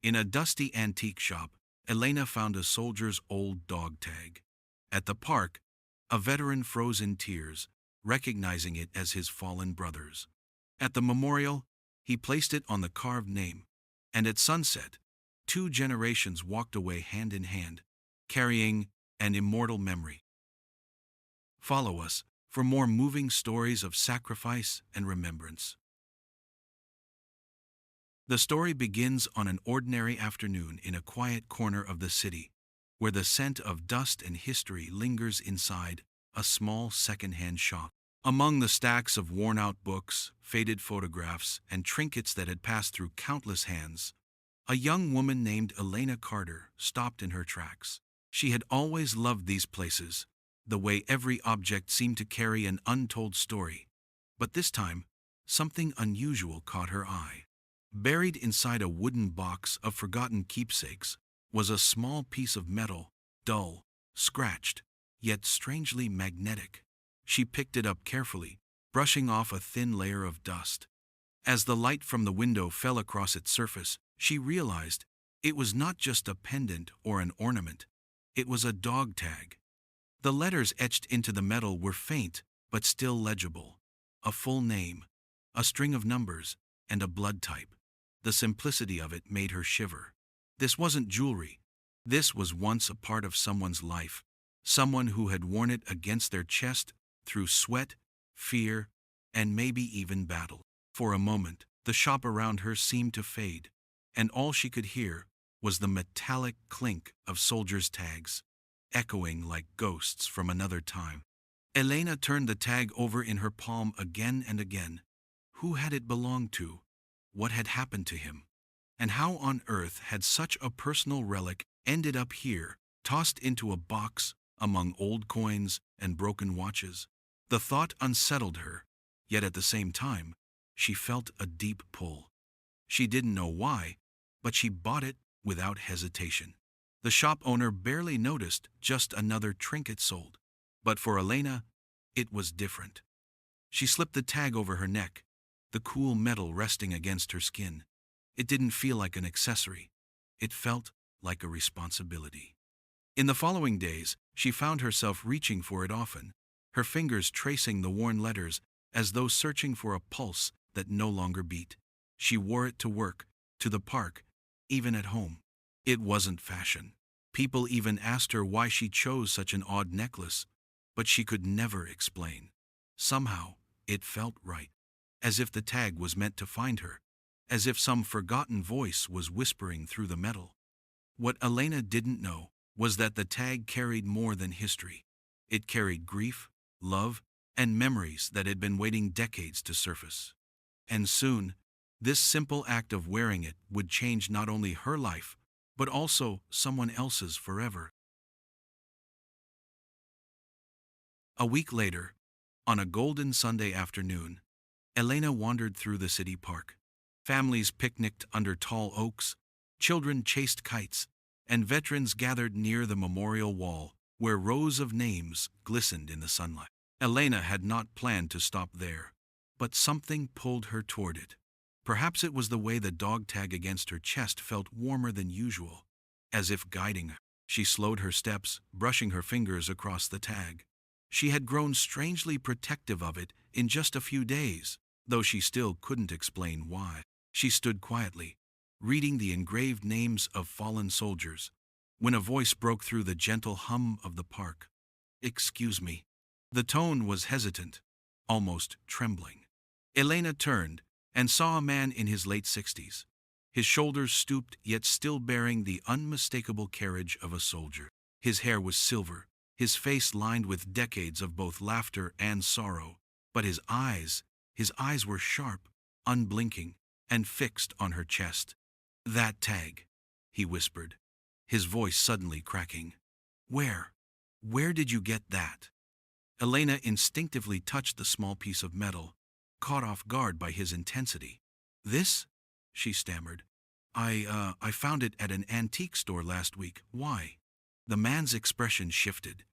In a dusty antique shop, Elena found a soldier's old dog tag. At the park, a veteran froze in tears, recognizing it as his fallen brother's. At the memorial, he placed it on the carved name, and at sunset, two generations walked away hand in hand, carrying an immortal memory. Follow us for more moving stories of sacrifice and remembrance. The story begins on an ordinary afternoon in a quiet corner of the city, where the scent of dust and history lingers inside a small second-hand shop. Among the stacks of worn-out books, faded photographs, and trinkets that had passed through countless hands, a young woman named Elena Carter stopped in her tracks. She had always loved these places, the way every object seemed to carry an untold story. But this time, something unusual caught her eye. Buried inside a wooden box of forgotten keepsakes was a small piece of metal, dull, scratched, yet strangely magnetic. She picked it up carefully, brushing off a thin layer of dust. As the light from the window fell across its surface, she realized it was not just a pendant or an ornament. It was a dog tag. The letters etched into the metal were faint, but still legible. A full name, a string of numbers, and a blood type. The simplicity of it made her shiver. This wasn't jewelry. This was once a part of someone's life, someone who had worn it against their chest through sweat, fear, and maybe even battle. For a moment, the shop around her seemed to fade, and all she could hear was the metallic clink of soldiers' tags, echoing like ghosts from another time. Elena turned the tag over in her palm again and again. Who had it belonged to? What had happened to him? And how on earth had such a personal relic ended up here, tossed into a box among old coins and broken watches? The thought unsettled her, yet at the same time, she felt a deep pull. She didn't know why, but she bought it without hesitation. The shop owner barely noticed, just another trinket sold. But for Elena, it was different. She slipped the tag over her neck, the cool metal resting against her skin. It didn't feel like an accessory. It felt like a responsibility. In the following days, she found herself reaching for it often, her fingers tracing the worn letters as though searching for a pulse that no longer beat. She wore it to work, to the park, even at home. It wasn't fashion. People even asked her why she chose such an odd necklace, but she could never explain. Somehow, it felt right, as if the tag was meant to find her, as if some forgotten voice was whispering through the metal. What Elena didn't know was that the tag carried more than history. It carried grief, love, and memories that had been waiting decades to surface. And soon, this simple act of wearing it would change not only her life, but also someone else's forever. A week later, on a golden Sunday afternoon, Elena wandered through the city park. Families picnicked under tall oaks, children chased kites, and veterans gathered near the memorial wall, where rows of names glistened in the sunlight. Elena had not planned to stop there, but something pulled her toward it. Perhaps it was the way the dog tag against her chest felt warmer than usual, as if guiding her. She slowed her steps, brushing her fingers across the tag. She had grown strangely protective of it in just a few days, though she still couldn't explain why. She stood quietly, reading the engraved names of fallen soldiers, when a voice broke through the gentle hum of the park. "Excuse me." The tone was hesitant, almost trembling. Elena turned and saw a man in his late 60s, his shoulders stooped yet still bearing the unmistakable carriage of a soldier. His hair was silver, his face lined with decades of both laughter and sorrow, but his eyes were sharp, unblinking, and fixed on her chest. "That tag," he whispered, his voice suddenly cracking. Where did you get that?" Elena instinctively touched the small piece of metal, caught off guard by his intensity. "This?" she stammered. I found it at an antique store last week. Why?" The man's expression shifted.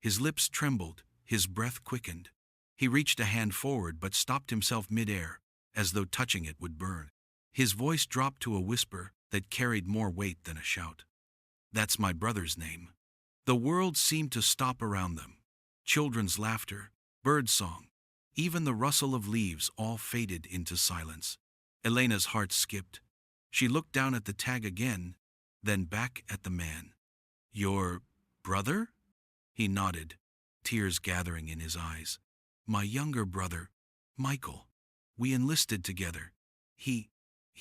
His lips trembled, his breath quickened. He reached a hand forward but stopped himself mid-air, as though touching it would burn. His voice dropped to a whisper that carried more weight than a shout. That's my brother's name. The world seemed to stop around them. Children's laughter, birdsong, even the rustle of leaves all faded into silence. Elena's heart skipped. She looked down at the tag again, then back at the man. Your brother? He nodded, tears gathering in his eyes. My younger brother, Michael. We enlisted together. He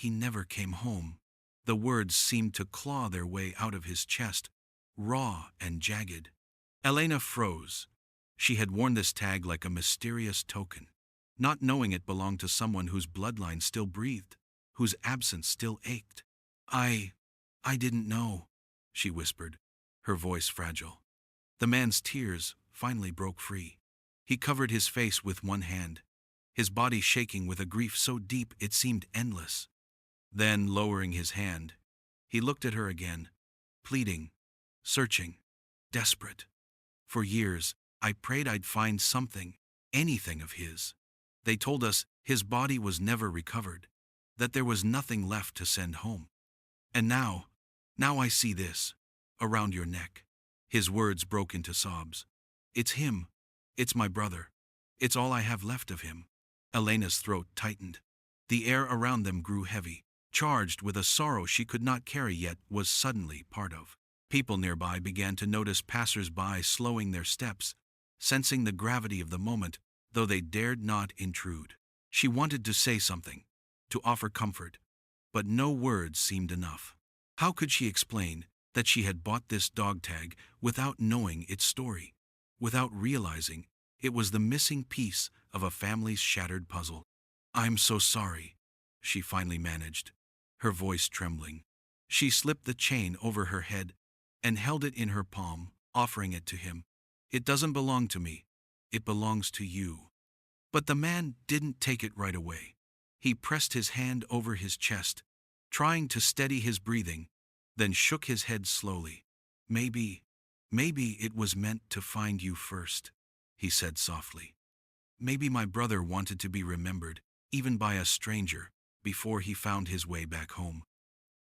never came home. The words seemed to claw their way out of his chest, raw and jagged. Elena froze. She had worn this tag like a mysterious token, not knowing it belonged to someone whose bloodline still breathed, whose absence still ached. I didn't know, she whispered, her voice fragile. The man's tears finally broke free. He covered his face with one hand, his body shaking with a grief so deep it seemed endless. Then, lowering his hand, he looked at her again, pleading, searching, desperate. For years, I prayed I'd find something, anything of his. They told us his body was never recovered, that there was nothing left to send home. And now I see this, around your neck. His words broke into sobs. It's him. It's my brother. It's all I have left of him. Elena's throat tightened. The air around them grew heavy, charged with a sorrow she could not carry yet was suddenly part of. People nearby began to notice passers-by slowing their steps, sensing the gravity of the moment, though they dared not intrude. She wanted to say something, to offer comfort, but no words seemed enough. How could she explain that she had bought this dog tag without knowing its story, without realizing it was the missing piece of a family's shattered puzzle? I'm so sorry, she finally managed, her voice trembling. She slipped the chain over her head and held it in her palm, offering it to him. It doesn't belong to me. It belongs to you. But the man didn't take it right away. He pressed his hand over his chest, trying to steady his breathing, then shook his head slowly. Maybe it was meant to find you first, he said softly. Maybe my brother wanted to be remembered, even by a stranger, before he found his way back home.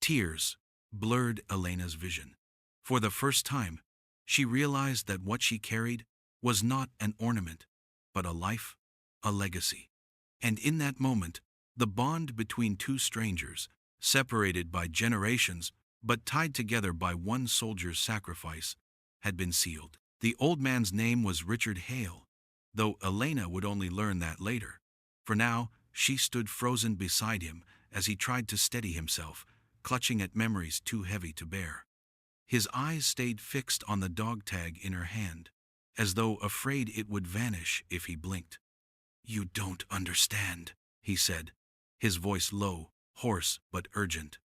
Tears blurred Elena's vision. For the first time, she realized that what she carried was not an ornament, but a life, a legacy. And in that moment, the bond between two strangers, separated by generations but tied together by one soldier's sacrifice, had been sealed. The old man's name was Richard Hale, though Elena would only learn that later. For now, she stood frozen beside him as he tried to steady himself, clutching at memories too heavy to bear. His eyes stayed fixed on the dog tag in her hand, as though afraid it would vanish if he blinked. You don't understand, he said, his voice low, hoarse but urgent.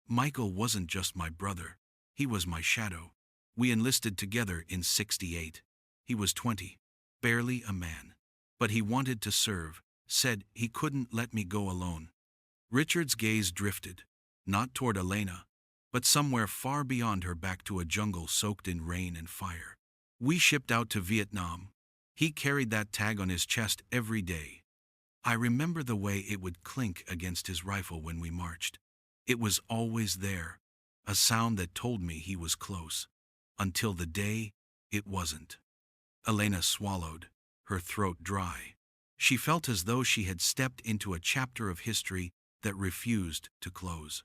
Michael wasn't just my brother, he was my shadow. We enlisted together in '68. He was 20, barely a man. But he wanted to serve, said he couldn't let me go alone. Richard's gaze drifted, not toward Elena, but somewhere far beyond her, back to a jungle soaked in rain and fire. We shipped out to Vietnam. He carried that tag on his chest every day. I remember the way it would clink against his rifle when we marched. It was always there, a sound that told me he was close, until the day it wasn't. Elena swallowed, her throat dry. She felt as though she had stepped into a chapter of history that refused to close.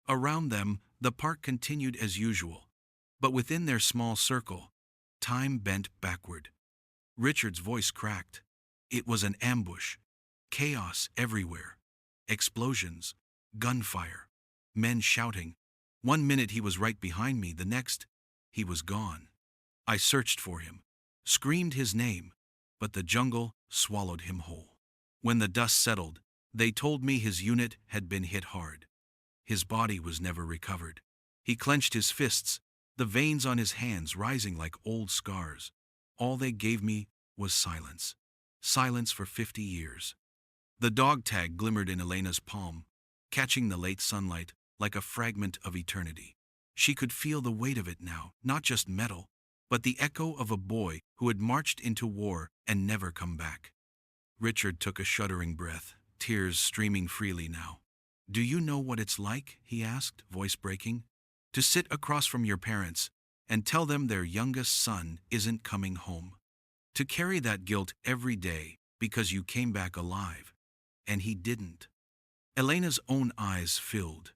Around them, the park continued as usual, but within their small circle, time bent backward. Richard's voice cracked. It was an ambush. Chaos everywhere. Explosions, gunfire, men shouting. One minute he was right behind me, the next, he was gone. I searched for him, screamed his name, but the jungle swallowed him whole. When the dust settled, they told me his unit had been hit hard. His body was never recovered. He clenched his fists, the veins on his hands rising like old scars. All they gave me was silence. Silence for 50 years. The dog tag glimmered in Elena's palm, catching the late sunlight like a fragment of eternity. She could feel the weight of it now, not just metal, but the echo of a boy who had marched into war and never come back. Richard took a shuddering breath, tears streaming freely now. "Do you know what it's like," he asked, voice breaking, "to sit across from your parents and tell them their youngest son isn't coming home? To carry that guilt every day because you came back alive, and he didn't." Elena's own eyes filled.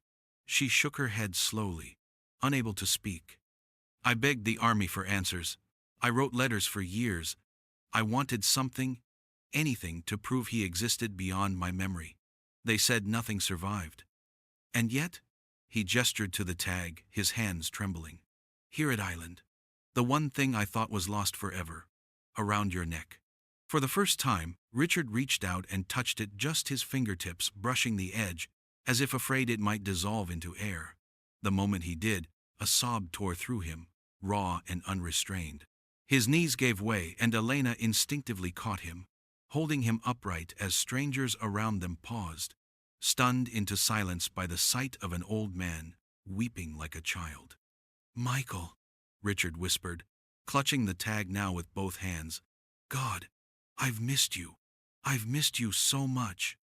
She shook her head slowly, unable to speak. "I begged the army for answers. I wrote letters for years. I wanted something, anything, to prove he existed beyond my memory. They said nothing survived. And yet," he gestured to the tag, his hands trembling, "here at Island, the one thing I thought was lost forever, around your neck." For the first time, Richard reached out and touched it, just his fingertips brushing the edge, as if afraid it might dissolve into air. The moment he did, a sob tore through him, raw and unrestrained. His knees gave way, and Elena instinctively caught him, holding him upright as strangers around them paused, stunned into silence by the sight of an old man, weeping like a child. "Michael," Richard whispered, clutching the tag now with both hands. "God, I've missed you. I've missed you so much."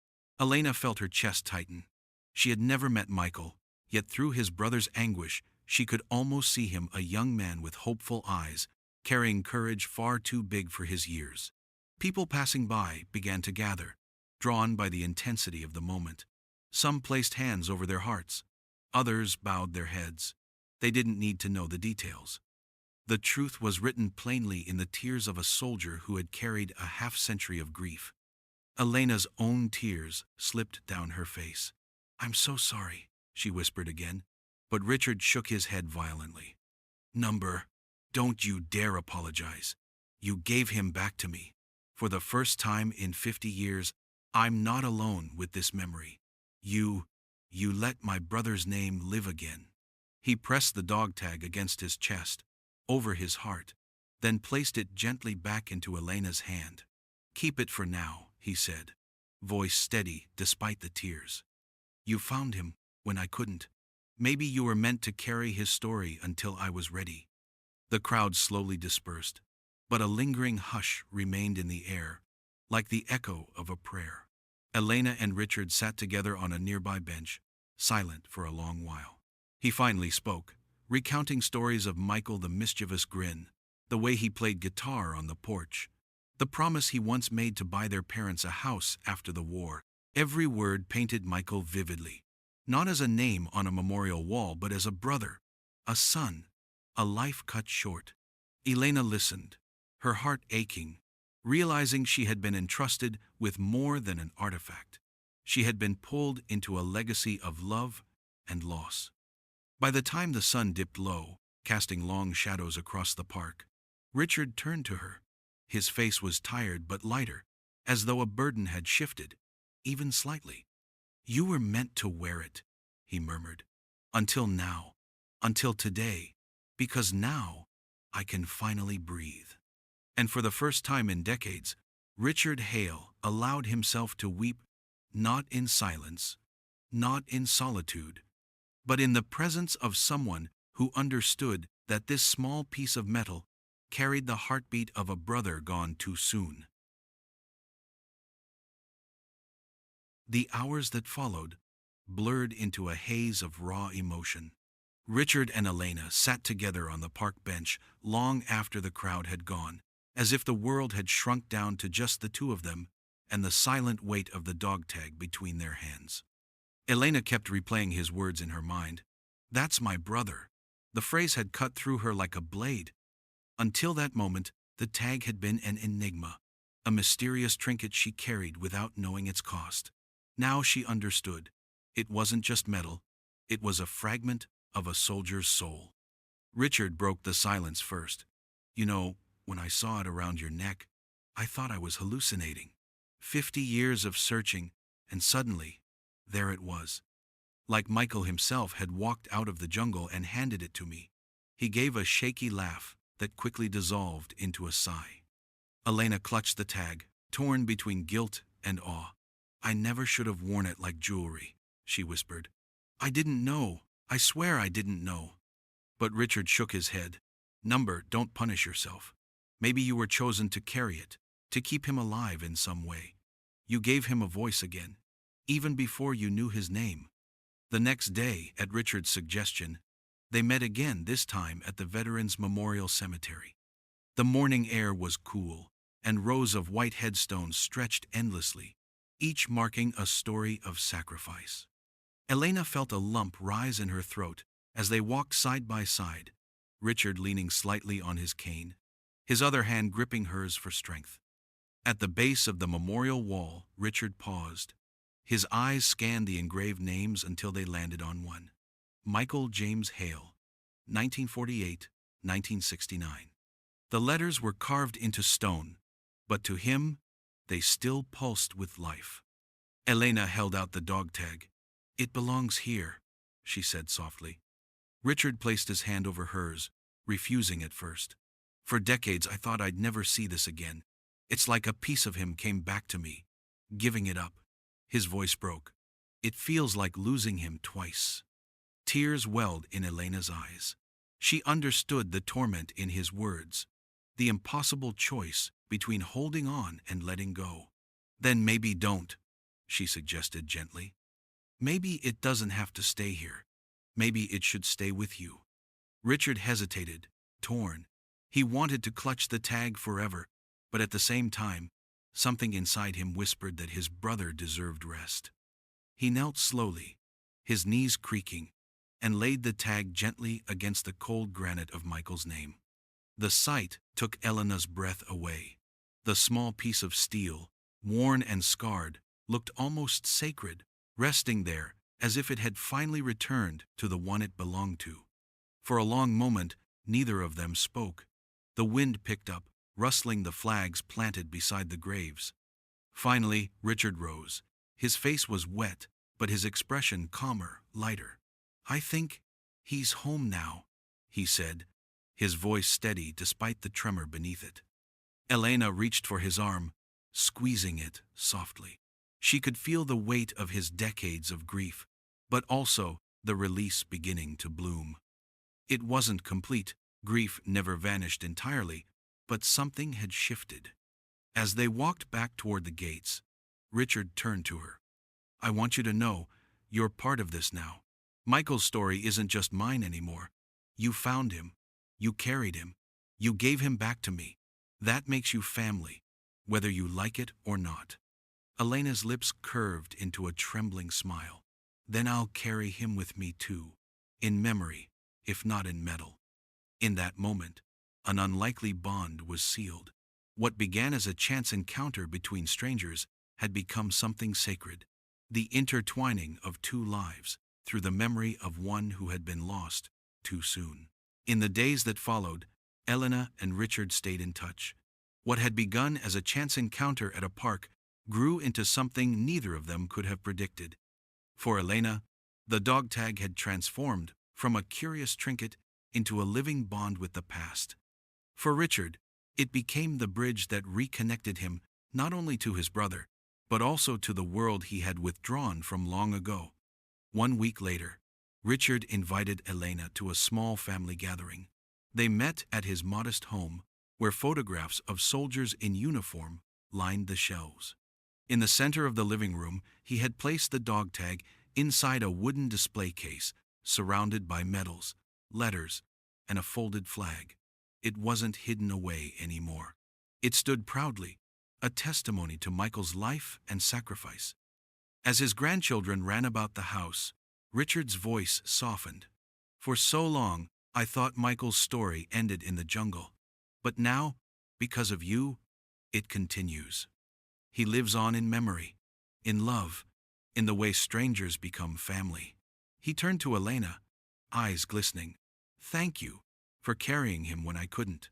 Elena felt her chest tighten. She had never met Michael, yet through his brother's anguish, she could almost see him, a young man with hopeful eyes, carrying courage far too big for his years. People passing by began to gather, drawn by the intensity of the moment. Some placed hands over their hearts. Others bowed their heads. They didn't need to know the details. The truth was written plainly in the tears of a soldier who had carried a half-century of grief. Elena's own tears slipped down her face. "I'm so sorry," she whispered again, but Richard shook his head violently. "Number, don't you dare apologize. You gave him back to me. For the first time in 50 years, I'm not alone with this memory. You let my brother's name live again." He pressed the dog tag against his chest, over his heart, then placed it gently back into Elena's hand. "Keep it for now," he said, voice steady despite the tears. "You found him when I couldn't. Maybe you were meant to carry his story until I was ready." The crowd slowly dispersed, but a lingering hush remained in the air, like the echo of a prayer. Elena and Richard sat together on a nearby bench, silent for a long while. He finally spoke, recounting stories of Michael, the mischievous grin, the way he played guitar on the porch, the promise he once made to buy their parents a house after the war. Every word painted Michael vividly, not as a name on a memorial wall, but as a brother, a son, a life cut short. Elena listened, her heart aching, realizing she had been entrusted with more than an artifact. She had been pulled into a legacy of love and loss. By the time the sun dipped low, casting long shadows across the park, Richard turned to her. His face was tired but lighter, as though a burden had shifted, even slightly. "You were meant to wear it," he murmured. "Until now, until today, because now I can finally breathe." And for the first time in decades, Richard Hale allowed himself to weep, not in silence, not in solitude, but in the presence of someone who understood that this small piece of metal carried the heartbeat of a brother gone too soon. The hours that followed blurred into a haze of raw emotion. Richard and Elena sat together on the park bench long after the crowd had gone, as if the world had shrunk down to just the two of them and the silent weight of the dog tag between their hands. Elena kept replaying his words in her mind. "That's my brother." The phrase had cut through her like a blade. Until that moment, the tag had been an enigma, a mysterious trinket she carried without knowing its cost. Now she understood. It wasn't just metal, it was a fragment of a soldier's soul. Richard broke the silence first. "You know, when I saw it around your neck, I thought I was hallucinating. 50 years of searching, and suddenly, there it was. Like Michael himself had walked out of the jungle and handed it to me." He gave a shaky laugh that quickly dissolved into a sigh. Elena clutched the tag, torn between guilt and awe. "I never should have worn it like jewelry," she whispered. "I didn't know. I swear I didn't know." But Richard shook his head. "Number, don't punish yourself. Maybe you were chosen to carry it, to keep him alive in some way. You gave him a voice again, even before you knew his name." The next day, at Richard's suggestion, they met again, this time at the Veterans Memorial Cemetery. The morning air was cool, and rows of white headstones stretched endlessly, each marking a story of sacrifice. Elena felt a lump rise in her throat as they walked side by side, Richard leaning slightly on his cane, his other hand gripping hers for strength. At the base of the memorial wall, Richard paused. His eyes scanned the engraved names until they landed on one. Michael James Hale, 1948-1969. The letters were carved into stone, but to him, they still pulsed with life. Elena held out the dog tag. "It belongs here," she said softly. Richard placed his hand over hers, refusing at first. "For decades I thought I'd never see this again. It's like a piece of him came back to me. Giving it up." His voice broke. "It feels like losing him twice." Tears welled in Elena's eyes. She understood the torment in his words, the impossible choice between holding on and letting go. "Then maybe don't," she suggested gently. "Maybe it doesn't have to stay here. Maybe it should stay with you." Richard hesitated, torn. He wanted to clutch the tag forever, but at the same time, something inside him whispered that his brother deserved rest. He knelt slowly, his knees creaking, and laid the tag gently against the cold granite of Michael's name. The sight took Elena's breath away. The small piece of steel, worn and scarred, looked almost sacred, resting there as if it had finally returned to the one it belonged to. For a long moment, neither of them spoke. The wind picked up, rustling the flags planted beside the graves. Finally, Richard rose. His face was wet, but his expression calmer, lighter. "I think he's home now," he said, his voice steady despite the tremor beneath it. Elena reached for his arm, squeezing it softly. She could feel the weight of his decades of grief, but also the release beginning to bloom. It wasn't complete. Grief never vanished entirely, but something had shifted. As they walked back toward the gates, Richard turned to her. "I want you to know, you're part of this now. Michael's story isn't just mine anymore. You found him. You carried him. You gave him back to me. That makes you family, whether you like it or not." Elena's lips curved into a trembling smile. "Then I'll carry him with me too, in memory, if not in metal." In that moment, an unlikely bond was sealed. What began as a chance encounter between strangers had become something sacred, the intertwining of two lives through the memory of one who had been lost too soon. In the days that followed, Elena and Richard stayed in touch. What had begun as a chance encounter at a park grew into something neither of them could have predicted. For Elena, the dog tag had transformed from a curious trinket into a living bond with the past. For Richard, it became the bridge that reconnected him not only to his brother, but also to the world he had withdrawn from long ago. 1 week later, Richard invited Elena to a small family gathering. They met at his modest home, where photographs of soldiers in uniform lined the shelves. In the center of the living room, he had placed the dog tag inside a wooden display case, surrounded by medals, letters, and a folded flag. It wasn't hidden away anymore. It stood proudly, a testimony to Michael's life and sacrifice. As his grandchildren ran about the house, Richard's voice softened. "For so long, I thought Michael's story ended in the jungle. But now, because of you, it continues. He lives on in memory, in love, in the way strangers become family." He turned to Elena, eyes glistening. "Thank you for carrying him when I couldn't."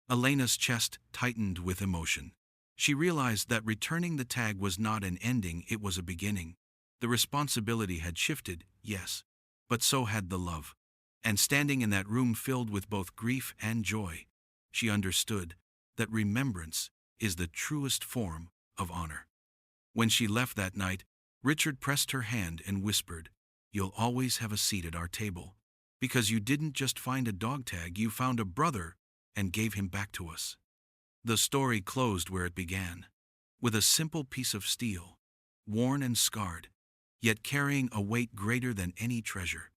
Elena's chest tightened with emotion. She realized that returning the tag was not an ending, it was a beginning. The responsibility had shifted, yes, but so had the love. And standing in that room filled with both grief and joy, she understood that remembrance is the truest form of honor. When she left that night, Richard pressed her hand and whispered, "You'll always have a seat at our table. Because you didn't just find a dog tag, you found a brother and gave him back to us." The story closed where it began, with a simple piece of steel, worn and scarred, yet carrying a weight greater than any treasure.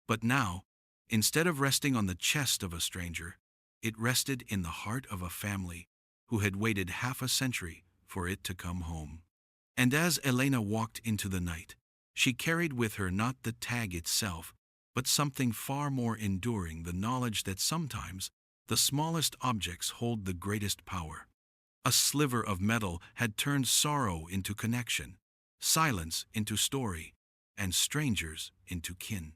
But now, instead of resting on the chest of a stranger, it rested in the heart of a family who had waited half a century for it to come home. And as Elena walked into the night, she carried with her not the tag itself, but something far more enduring, the knowledge that sometimes the smallest objects hold the greatest power. A sliver of metal had turned sorrow into connection, silence into story, and strangers into kin.